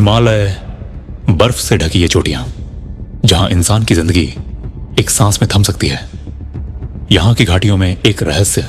हिमालय, बर्फ से ढकी ये चोटियां, जहां इंसान की जिंदगी एक सांस में थम सकती है। यहां की घाटियों में एक रहस्य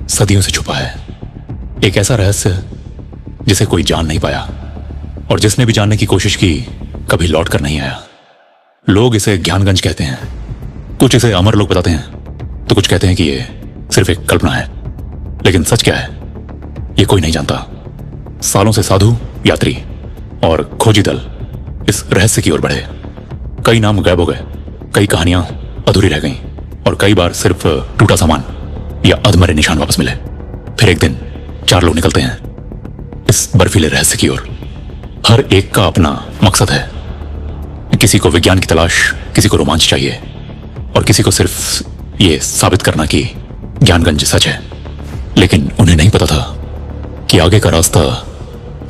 सदियों से छुपा है। एक ऐसा रहस्य जिसे कोई जान नहीं पाया, और जिसने भी जानने की कोशिश की कभी लौट कर नहीं आया। लोग इसे ज्ञानगंज कहते हैं, कुछ इसे अमर लोग बताते हैं, तो कुछ कहते हैं कि ये सिर्फ एक कल्पना है। लेकिन सच क्या है, ये कोई नहीं जानता। सालों से साधु, यात्री और खोजी दल इस रहस्य की ओर बढ़े। कई नाम गायब हो गए, कई कहानियां अधूरी रह गईं, और कई बार सिर्फ टूटा सामान या अधमरे निशान वापस मिले। फिर एक दिन 4 लोग निकलते हैं इस बर्फीले रहस्य की ओर। हर एक का अपना मकसद है। किसी को विज्ञान की तलाश, किसी को रोमांच चाहिए, और किसी को सिर्फ ये साबित करना कि ज्ञानगंज सच है। लेकिन उन्हें नहीं पता था कि आगे का रास्ता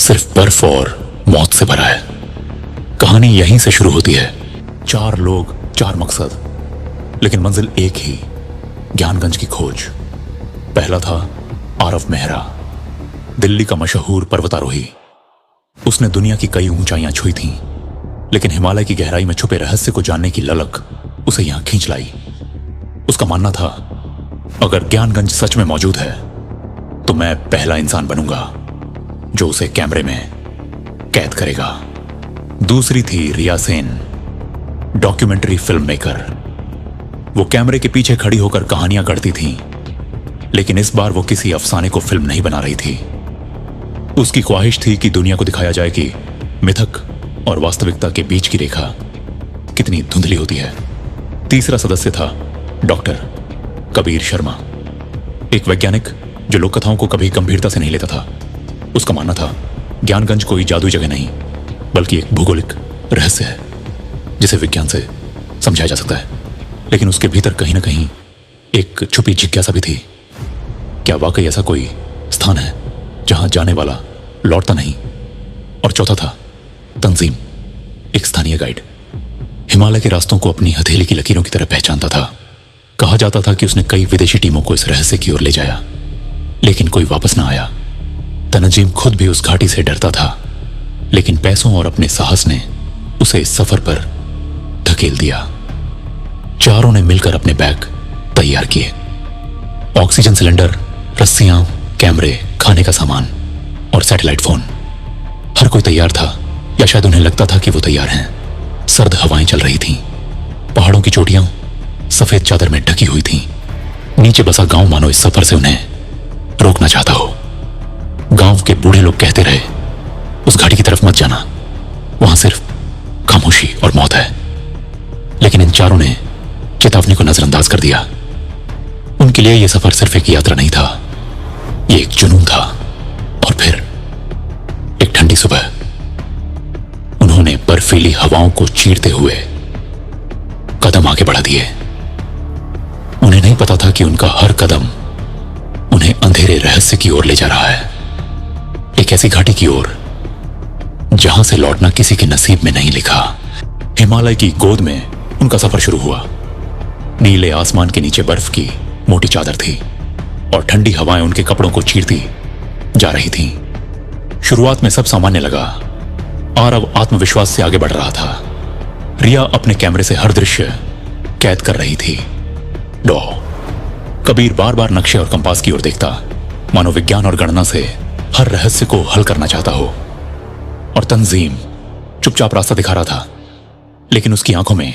सिर्फ बर्फ और मौत से भरा है। कहानी यहीं से शुरू होती है। 4 लोग, 4 मकसद, लेकिन मंजिल एक ही, ज्ञानगंज की खोज। पहला था आरव मेहरा, दिल्ली का मशहूर पर्वतारोही। उसने दुनिया की कई ऊंचाइयां छुई थीं, लेकिन हिमालय की गहराई में छुपे रहस्य को जानने की ललक उसे यहां खींच लाई। उसका मानना था, अगर ज्ञानगंज सच में मौजूद है तो मैं पहला इंसान बनूंगा जो उसे कैमरे में कैद करेगा। दूसरी थी रिया सेन, डॉक्यूमेंट्री फिल्म मेकर। वो कैमरे के पीछे खड़ी होकर कहानियां गढ़ती थी, लेकिन इस बार वो किसी अफसाने को फिल्म नहीं बना रही थी। उसकी ख्वाहिश थी कि दुनिया को दिखाया जाए कि मिथक और वास्तविकता के बीच की रेखा कितनी धुंधली होती है। तीसरा सदस्य था डॉक्टर कबीर शर्मा, एक वैज्ञानिक जो लोक कथाओं को कभी गंभीरता से नहीं लेता था। उसका मानना था, ज्ञानगंज कोई जादुई जगह नहीं, बल्कि एक भूगोलिक रहस्य है जिसे विज्ञान से समझाया जा सकता है। लेकिन उसके भीतर कहीं ना कहीं एक छुपी जिज्ञासा भी थी। क्या वाकई ऐसा कोई स्थान है जहां जाने वाला लौटता नहीं? और चौथा था तंजीम, एक स्थानीय गाइड। हिमालय के रास्तों को अपनी हथेली की लकीरों की तरह पहचानता था। कहा जाता था कि उसने कई विदेशी टीमों को इस रहस्य की ओर ले जाया, लेकिन कोई वापस ना आया। तंजीम खुद भी उस घाटी से डरता था, लेकिन पैसों और अपने साहस ने उसे इस सफर पर धकेल दिया। चारों ने मिलकर अपने बैग तैयार किए। ऑक्सीजन सिलेंडर, रस्सियां, कैमरे, खाने का सामान और सैटेलाइट फोन। हर कोई तैयार था, या शायद उन्हें लगता था कि वो तैयार हैं। सर्द हवाएं चल रही थीं। पहाड़ों की चोटियां सफेद चादर में ढकी हुई थीं। नीचे बसा गांव मानो इस सफर से उन्हें रोकना चाहता हो। गांव के बूढ़े लोग कहते रहे, उस घाटी की तरफ मत जाना, वहां सिर्फ खामोशी और मौत है। लेकिन इन चारों ने चेतावनी को नजरअंदाज कर दिया। उनके लिए यह सफर सिर्फ एक यात्रा नहीं था, यह एक जुनून था। और फिर एक ठंडी सुबह उन्होंने बर्फीली हवाओं को चीरते हुए कदम आगे बढ़ा दिए। उन्हें नहीं पता था कि उनका हर कदम उन्हें अंधेरे रहस्य की ओर ले जा रहा है, एक ऐसी घाटी की ओर जहां से लौटना किसी के नसीब में नहीं लिखा। हिमालय की गोद में उनका सफर शुरू हुआ। नीले आसमान के नीचे बर्फ की मोटी चादर थी, और ठंडी हवाएं उनके कपड़ों को चीरती जा रही थीं। शुरुआत में सब सामान्य लगा। आरव आत्मविश्वास से आगे बढ़ रहा था। रिया अपने कैमरे से हर दृश्य कैद कर रही थी। कबीर बार बार नक्शे और कंपास की ओर देखता, मानो विज्ञान और गणना से हर रहस्य को हल करना चाहता हो। और तंजीम चुपचाप रास्ता दिखा रहा था, लेकिन उसकी आंखों में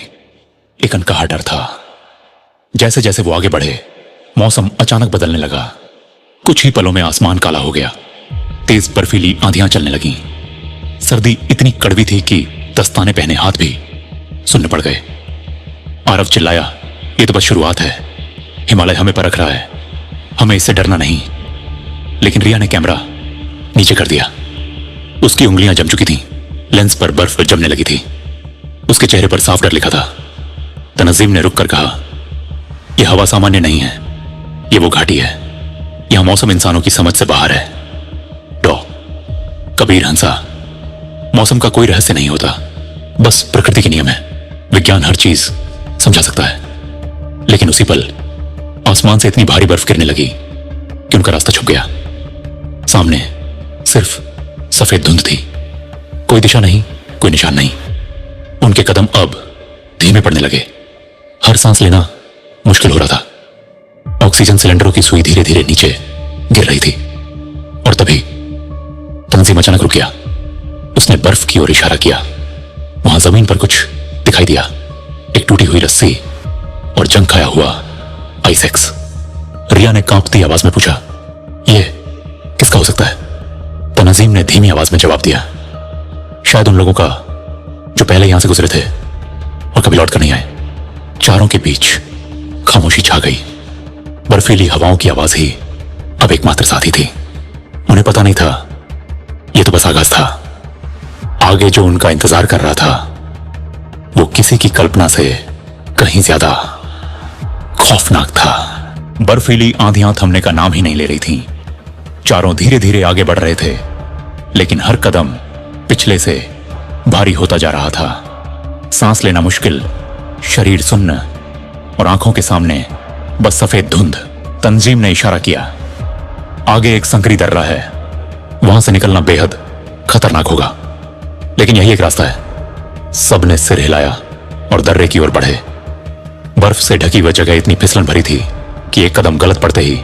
एक अनकहा डर था। जैसे जैसे वो आगे बढ़े, मौसम अचानक बदलने लगा। कुछ ही पलों में आसमान काला हो गया। तेज बर्फीली आंधियां चलने लगीं। सर्दी इतनी कड़वी थी कि दस्ताने पहने हाथ भी सुन्न पड़ गए। आरव चिल्लाया, ये तो बस शुरुआत है। हिमालय हमें परख रहा है, हमें इससे डरना नहीं। लेकिन रिया ने कैमरा नीचे कर दिया। उसकी उंगलियां जम चुकी थीं, लेंस पर बर्फ जमने लगी थी। उसके चेहरे पर साफ डर लिखा था। तंजीम ने रुककर कहा, यह हवा सामान्य नहीं है, यह वो घाटी है। यहां मौसम इंसानों की समझ से बाहर है। कबीर हंसा। मौसम का कोई रहस्य नहीं होता, बस प्रकृति के नियम है। विज्ञान हर चीज समझा सकता है। लेकिन उसी पल आसमान से इतनी भारी बर्फ गिरने लगी कि उनका रास्ता छुप गया। सामने सिर्फ सफेद धुंध थी। कोई दिशा नहीं, कोई निशान नहीं। उनके कदम अब धीमे पड़ने लगे। हर सांस लेना मुश्किल हो रहा था। ऑक्सीजन सिलेंडरों की सुई धीरे धीरे नीचे गिर रही थी। और तभी तंजीम अचानक रुक गया। उसने बर्फ की ओर इशारा किया। वहां जमीन पर कुछ दिखाई दिया, एक टूटी हुई रस्सी और जंग खाया हुआ आइसेक्स। रिया ने कांपती आवाज में पूछा, ये किसका हो सकता है? तनजीम ने धीमी आवाज में जवाब दिया, शायद उन लोगों का जो पहले यहां से गुजरे थे और कभी लौट कर नहीं आए। चारों के बीच खामोशी छा गई। बर्फीली हवाओं की आवाज ही अब एकमात्र साथी थी। उन्हें पता नहीं था, यह तो बस आगाज था। आगे जो उनका इंतजार कर रहा था वो किसी की कल्पना से कहीं ज्यादा खौफनाक था। बर्फीली आंधियां थमने का नाम ही नहीं ले रही थीं। चारों धीरे धीरे आगे बढ़ रहे थे, लेकिन हर कदम पिछले से भारी होता जा रहा था। सांस लेना मुश्किल, शरीर सुन्न और आंखों के सामने बस सफेद धुंध। तंजीम ने इशारा किया, आगे एक संकरी दर्रा है, वहां से निकलना बेहद खतरनाक होगा, लेकिन यही एक रास्ता है। सबने सिर हिलाया और दर्रे की ओर बढ़े। बर्फ से ढकी वह जगह इतनी फिसलन भरी थी कि एक कदम गलत पड़ते ही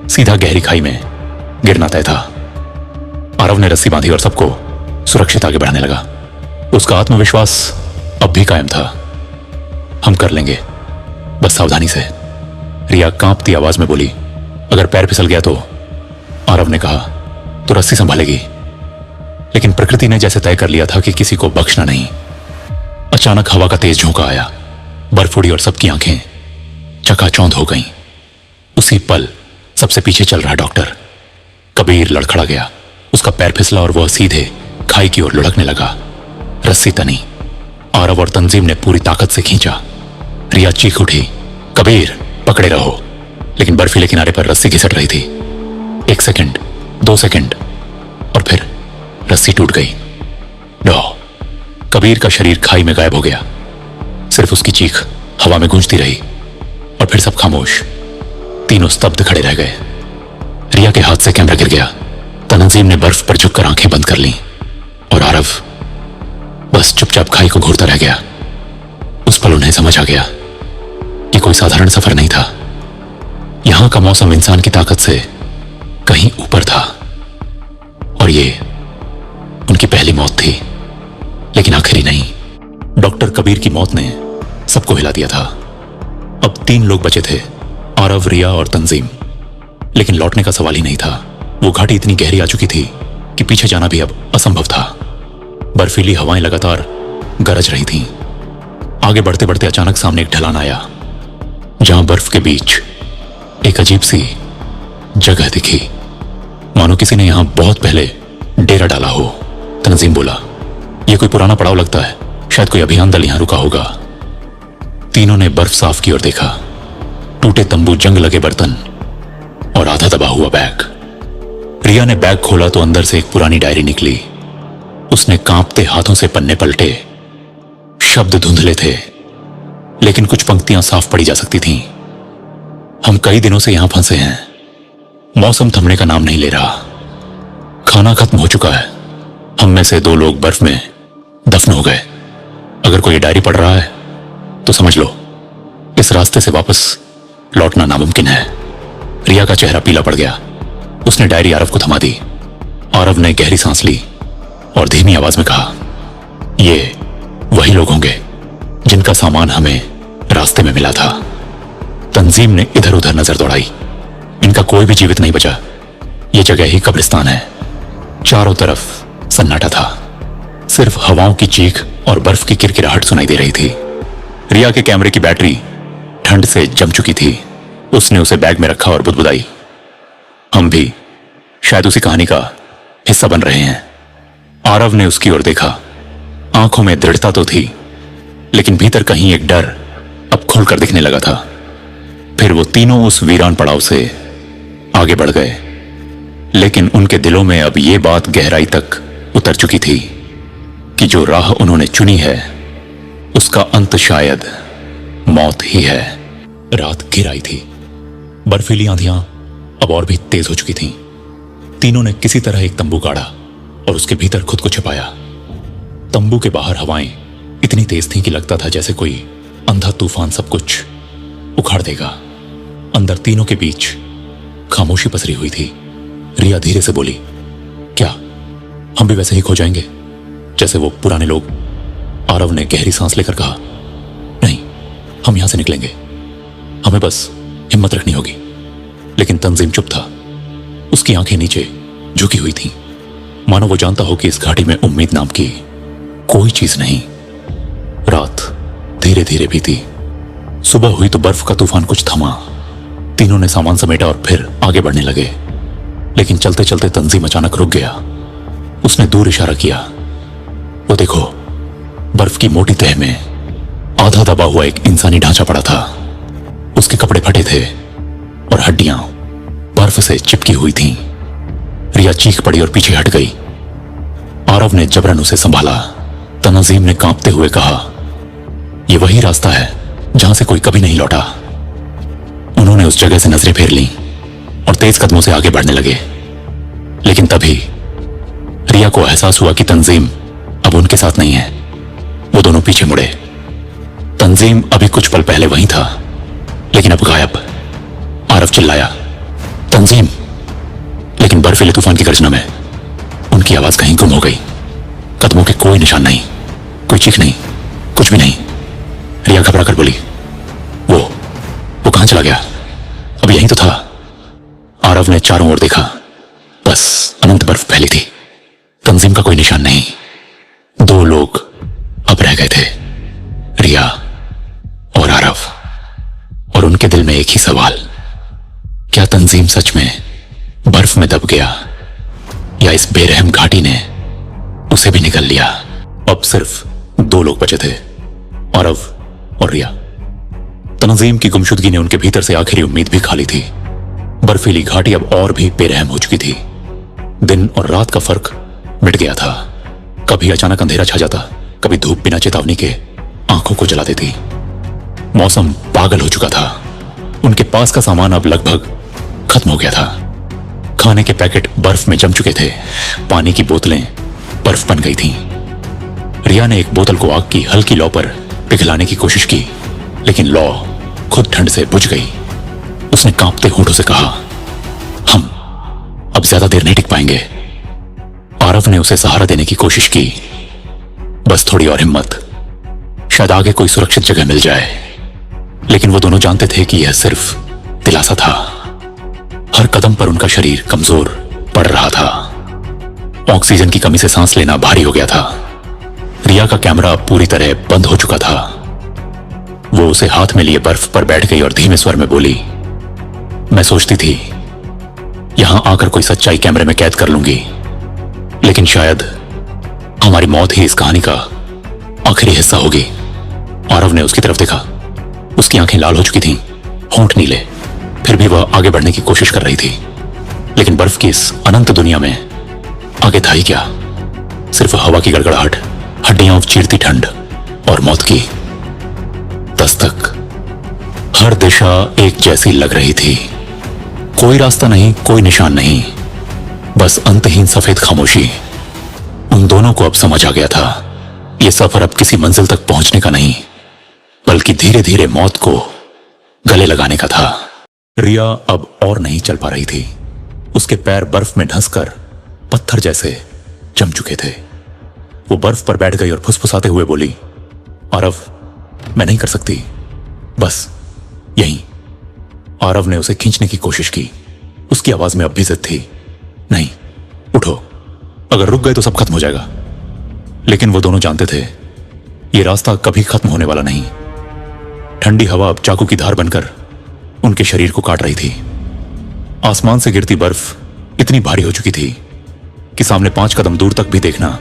सीधा गहरी खाई में गिरना तय था। आरव ने रस्सी बांधी और सबको सुरक्षित आगे बढ़ाने लगा। उसका आत्मविश्वास अब भी कायम था। हम कर लेंगे, बस सावधानी से। रिया कांपती आवाज में बोली, अगर पैर फिसल गया तो? आरव ने कहा, तो रस्सी संभालेगी। लेकिन प्रकृति ने जैसे तय कर लिया था कि किसी को बख्शना नहीं। अचानक हवा का तेज झोंका आया। बर्फ उड़ी और सबकी आंखें चकाचौंध हो गईं। उसी पल सबसे पीछे चल रहा डॉक्टर कबीर लड़खड़ा गया। उसका पैर फिसला और वह सीधे खाई की ओर लुढ़कने लगा। रस्सी तनी। आरव और तंजीम ने पूरी ताकत से खींचा। रिया चीख उठी, कबीर पकड़े रहो। लेकिन बर्फीले किनारे पर रस्सी घिसट रही थी। 1 सेकंड, 2 सेकंड और फिर रस्सी टूट गई। डॉ कबीर का शरीर खाई में गायब हो गया। सिर्फ उसकी चीख हवा में गूंजती रही और फिर सब खामोश। तीनों स्तब्ध खड़े रह गए। रिया के हाथ से कैमरा गिर गया। तनजीम ने बर्फ पर झुककर आंखें बंद कर लीं और आरव बस चुपचाप खाई को घूरता रह गया। उस पल उन्हें समझ आ गया कि कोई साधारण सफर नहीं था। यहां का मौसम इंसान की ताकत से कहीं ऊपर था और ये उनकी पहली मौत थी, लेकिन आखिरी नहीं। डॉक्टर कबीर की मौत ने सबको हिला दिया था। अब 3 लोग बचे थे, आरव, रिया और तंजीम। लेकिन लौटने का सवाल ही नहीं था। वो घाटी इतनी गहरी आ चुकी थी कि पीछे जाना भी अब असंभव था। बर्फीली हवाएं लगातार गरज रही थीं। आगे बढ़ते बढ़ते अचानक सामने एक ढलान आया, जहां बर्फ के बीच एक अजीब सी जगह दिखी, मानो किसी ने यहां बहुत पहले डेरा डाला हो। तंजीम बोला, यह कोई पुराना पड़ाव लगता है, शायद कोई अभियान दल यहां रुका होगा। तीनों ने बर्फ साफ की ओर देखा। टूटे तंबू, जंग लगे बर्तन और आधा दबा हुआ बैग। रिया ने बैग खोला तो अंदर से एक पुरानी डायरी निकली। उसने कांपते हाथों से पन्ने पलटे। शब्द धुंधले थे, लेकिन कुछ पंक्तियां साफ पढ़ी जा सकती थीं। हम कई दिनों से यहां फंसे हैं। मौसम थमने का नाम नहीं ले रहा। खाना खत्म हो चुका है। हम में से 2 लोग बर्फ में दफन हो गए। अगर कोई डायरी पढ़ रहा है तो समझ लो इस रास्ते से वापस लौटना नामुमकिन है। रिया का चेहरा पीला पड़ गया। उसने डायरी आरव को थमा दी। आरव ने गहरी सांस ली और धीमी आवाज में कहा, ये वही लोग होंगे जिनका सामान हमें रास्ते में मिला था। तंजीम ने इधर उधर नजर दौड़ाई। इनका कोई भी जीवित नहीं बचा। यह जगह ही कब्रिस्तान है। चारों तरफ सन्नाटा था। सिर्फ हवाओं की चीख और बर्फ की किरकिराहट सुनाई दे रही थी। रिया के कैमरे की बैटरी ठंड से जम चुकी थी। उसने उसे बैग में रखा और बुदबुदाई, हम भी शायद उसी कहानी का हिस्सा बन रहे हैं। आरव ने उसकी ओर देखा। आंखों में दृढ़ता तो थी, लेकिन भीतर कहीं एक डर अब खुलकर दिखने लगा था। फिर वो तीनों उस वीरान पड़ाव से आगे बढ़ गए, लेकिन उनके दिलों में अब ये बात गहराई तक उतर चुकी थी कि जो राह उन्होंने चुनी है उसका अंत शायद मौत ही है। रात घिर आई थी। बर्फीली आंधियां अब और भी तेज हो चुकी थीं। तीनों ने किसी तरह एक तंबू गाड़ा और उसके भीतर खुद को छिपाया। तंबू के बाहर हवाएं इतनी तेज थीं कि लगता था जैसे कोई अंधा तूफान सब कुछ उखाड़ देगा। अंदर तीनों के बीच खामोशी पसरी हुई थी। रिया धीरे से बोली, क्या हम भी वैसे ही खो जाएंगे जैसे वो पुराने लोग? आरव ने गहरी सांस लेकर कहा, नहीं, हम यहां से निकलेंगे, हमें बस हिम्मत रखनी होगी। लेकिन तंजीम चुप था। उसकी आंखें नीचे झुकी हुई थीं, मानो वो जानता हो कि इस घाटी में उम्मीद नाम की कोई चीज नहीं। रात धीरे धीरे बीती। सुबह हुई तो बर्फ का तूफान कुछ थमा। तीनों ने सामान समेटा और फिर आगे बढ़ने लगे। लेकिन चलते चलते तंजीम अचानक रुक गया। उसने दूर इशारा किया, वो देखो, बर्फ की मोटी तह में आधा दबा हुआ एक इंसानी ढांचा पड़ा था। उसके कपड़े फटे थे और हड्डियां बर्फ से चिपकी हुई थीं। रिया चीख पड़ी और पीछे हट गई। आरव ने जबरन उसे संभाला। तंजीम ने कांपते हुए कहा, यह वही रास्ता है जहां से कोई कभी नहीं लौटा। उन्होंने उस जगह से नजरें फेर लीं और तेज कदमों से आगे बढ़ने लगे। लेकिन तभी रिया को एहसास हुआ कि तंजीम अब उनके साथ नहीं है। वो दोनों पीछे मुड़े। तंजीम अभी कुछ पल पहले वहीं था, लेकिन अब गायब। आरव चिल्लाया, तंजीम! लेकिन बर्फीले तूफान की गर्जना में उनकी आवाज कहीं गुम हो गई। कदमों के कोई निशान नहीं, कोई चीख नहीं, कुछ भी नहीं। रिया घबरा कर बोली, वो कहां चला गया? अब यहीं तो था। आरव ने चारों ओर देखा। बस अनंत बर्फ फैली थी। तंजीम का कोई निशान नहीं। दो लोग अब रह गए थे, रिया और आरव। और उनके दिल में एक ही सवाल, क्या तंजीम सच में बर्फ में दब गया या इस बेरहम घाटी ने उसे भी निगल लिया? अब सिर्फ दो लोग बचे थे, आरव और रिया। तंजीम की गुमशुदगी ने उनके भीतर से आखिरी उम्मीद भी खा ली थी। बर्फीली घाटी अब और भी बेरहम हो चुकी थी। दिन और रात का फर्क मिट गया था। कभी अचानक अंधेरा छा जाता, कभी धूप बिना चेतावनी के आंखों को जला देती। मौसम पागल हो चुका था। उनके पास का सामान अब लगभग खत्म हो गया था। खाने के पैकेट बर्फ में जम चुके थे। पानी की बोतलें बर्फ बन गई थीं। रिया ने एक बोतल को आग की हल्की लौ पर पिघलाने की कोशिश की, लेकिन लौ खुद ठंड से बुझ गई। उसने कांपते होठों से कहा, हम अब ज्यादा देर नहीं टिक पाएंगे। आरव ने उसे सहारा देने की कोशिश की, बस थोड़ी और हिम्मत, शायद आगे कोई सुरक्षित जगह मिल जाए। लेकिन वो दोनों जानते थे कि यह सिर्फ दिलासा था। हर कदम पर उनका शरीर कमजोर पड़ रहा था। ऑक्सीजन की कमी से सांस लेना भारी हो गया था। रिया का कैमरा पूरी तरह बंद हो चुका था। वो उसे हाथ में लिए बर्फ पर बैठ गई और धीमे स्वर में बोली, मैं सोचती थी यहां आकर कोई सच्चाई कैमरे में कैद कर लूंगी, लेकिन शायद हमारी मौत ही इस कहानी का आखिरी हिस्सा होगी। आरव ने उसकी तरफ देखा। उसकी आंखें लाल हो चुकी थीं, होंठ नीले। फिर भी वह आगे बढ़ने की कोशिश कर रही थी। लेकिन बर्फ की इस अनंत दुनिया में आगे था ही क्या? सिर्फ हवा की गड़गड़ाहट, हड्डियां चीरती ठंड और मौत की दस्तक। हर दिशा एक जैसी लग रही थी। कोई रास्ता नहीं, कोई निशान नहीं, बस अंतहीन सफेद खामोशी। उन दोनों को अब समझ आ गया था, यह सफर अब किसी मंजिल तक पहुंचने का नहीं, बल्कि धीरे धीरे मौत को गले लगाने का था। रिया अब और नहीं चल पा रही थी। उसके पैर बर्फ में धंसकर पत्थर जैसे जम चुके थे। वो बर्फ पर बैठ गई और फुसफुसाते हुए बोली, आरव, मैं नहीं कर सकती, बस यहीं। आरव ने उसे खींचने की कोशिश की। उसकी आवाज में अब भी जिद थी, नहीं, उठो, अगर रुक गए तो सब खत्म हो जाएगा। लेकिन वो दोनों जानते थे ये रास्ता कभी खत्म होने वाला नहीं। ठंडी हवा अब चाकू की धार बनकर उनके शरीर को काट रही थी। आसमान से गिरती बर्फ इतनी भारी हो चुकी थी कि सामने 5 कदम दूर तक भी देखना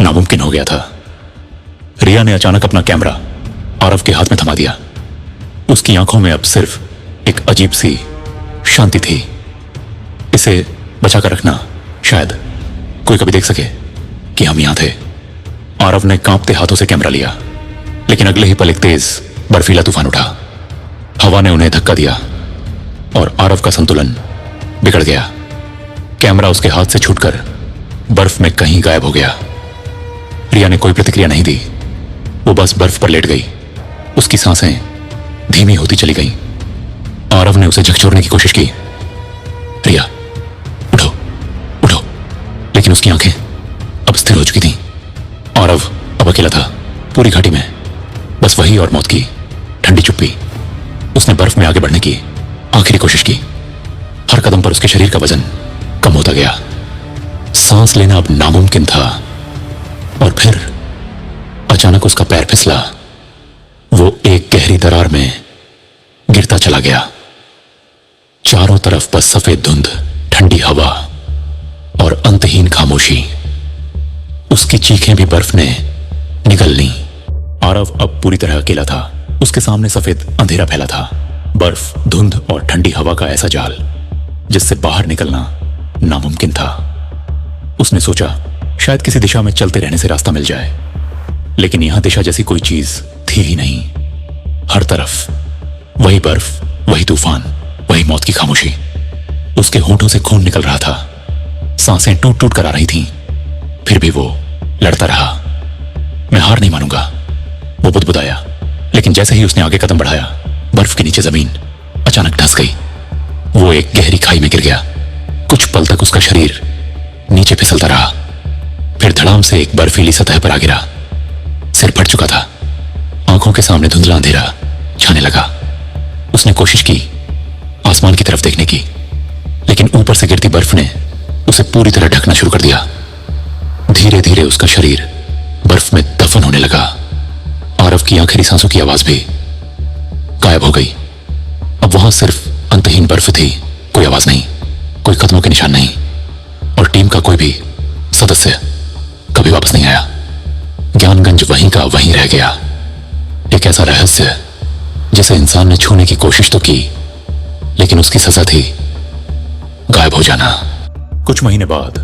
नामुमकिन हो गया था। रिया ने अचानक अपना कैमरा आरव के हाथ में थमा दिया। उसकी आंखों में अब सिर्फ एक अजीब सी शांति थी। इसे बचा कर रखना, शायद कोई कभी देख सके कि हम यहां थे। आरव ने कांपते हाथों से कैमरा लिया, लेकिन अगले ही पल एक तेज बर्फीला तूफान उठा। हवा ने उन्हें धक्का दिया और आरव का संतुलन बिगड़ गया। कैमरा उसके हाथ से छूटकर बर्फ में कहीं गायब हो गया। रिया ने कोई प्रतिक्रिया नहीं दी। वो बस बर्फ पर लेट गई। उसकी सांसें धीमी होती चली गईं। आरव ने उसे झकझोरने की कोशिश की। रिया, उठो उठो। लेकिन उसकी आंखें अब स्थिर हो चुकी थीं। आरव अब अकेला था पूरी घाटी में। बस वही और मौत की ठंडी चुप्पी। उसने बर्फ में आगे बढ़ने की आखिरी कोशिश की। हर कदम पर उसके शरीर का वजन कम होता गया। सांस लेना अब नामुमकिन था। और फिर अचानक उसका पैर फिसला। वो एक गहरी दरार में गिरता चला गया। चारों तरफ बस सफेद धुंध, ठंडी हवा और अंतहीन खामोशी। उसकी चीखें भी बर्फ ने निगल ली। आरव अब पूरी तरह अकेला था। उसके सामने सफेद अंधेरा फैला था। बर्फ, धुंध और ठंडी हवा का ऐसा जाल जिससे बाहर निकलना नामुमकिन था। उसने सोचा शायद किसी दिशा में चलते रहने से रास्ता मिल जाए, लेकिन यहां दिशा जैसी कोई चीज थी ही नहीं। हर तरफ वही बर्फ, वही तूफान, वही मौत की खामोशी। उसके होंठों से खून निकल रहा था। सांसें टूट टूट कर आ रही थीं। फिर भी वो लड़ता रहा। मैं हार नहीं मानूंगा, वो बुदबुदाया। लेकिन जैसे ही उसने आगे कदम बढ़ाया, बर्फ के नीचे जमीन अचानक धंस गई। वो एक गहरी खाई में गिर गया। कुछ पल तक उसका शरीर नीचे फिसलता रहा, फिर धड़ाम से एक बर्फीली सतह पर आ गिरा। सिर फट चुका था। आंखों के सामने धुंधला अंधेरा छाने लगा। उसने कोशिश की आसमान की तरफ देखने की, लेकिन ऊपर से गिरती बर्फ ने उसे पूरी तरह ढकना शुरू कर दिया। धीरे धीरे उसका शरीर बर्फ में दफन होने लगा। आरव की आखिरी सांसों की आवाज भी गायब हो गई। अब वहां सिर्फ अंतहीन बर्फ थी। कोई आवाज नहीं, कोई कदमों के निशान नहीं, और टीम का कोई भी सदस्य कभी वापस नहीं आया। ज्ञानगंज वहीं का वहीं रह गया। एक ऐसा रहस्य जिसे इंसान ने छूने की कोशिश तो की, लेकिन उसकी सजा थी गायब हो जाना। कुछ महीने बाद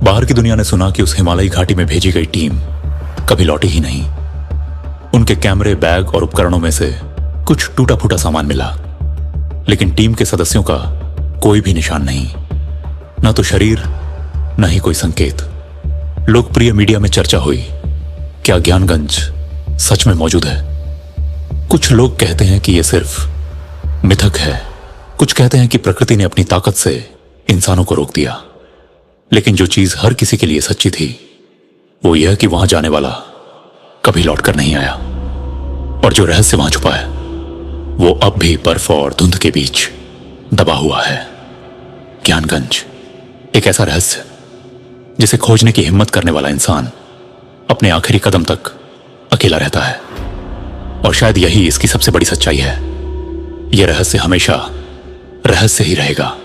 बाहर की दुनिया ने सुना कि उस हिमालयी घाटी में भेजी गई टीम कभी लौटी ही नहीं। उनके कैमरे, बैग और उपकरणों में से कुछ टूटा फूटा सामान मिला, लेकिन टीम के सदस्यों का कोई भी निशान नहीं। ना तो शरीर, ना ही कोई संकेत। लोकप्रिय मीडिया में चर्चा हुई, क्या ज्ञानगंज सच में मौजूद है? कुछ लोग कहते हैं कि यह सिर्फ मिथक है। कुछ कहते हैं कि प्रकृति ने अपनी ताकत से इंसानों को रोक दिया। लेकिन जो चीज हर किसी के लिए सच्ची थी, वो यह कि वहां जाने वाला कभी लौटकर नहीं आया। और जो रहस्य वहां छुपा है, वो अब भी बर्फ और धुंध के बीच दबा हुआ है। ज्ञानगंज एक ऐसा रहस्य जिसे खोजने की हिम्मत करने वाला इंसान अपने आखिरी कदम तक अकेला रहता है। और शायद यही इसकी सबसे बड़ी सच्चाई है। यह रहस्य हमेशा रहस्य ही रहेगा।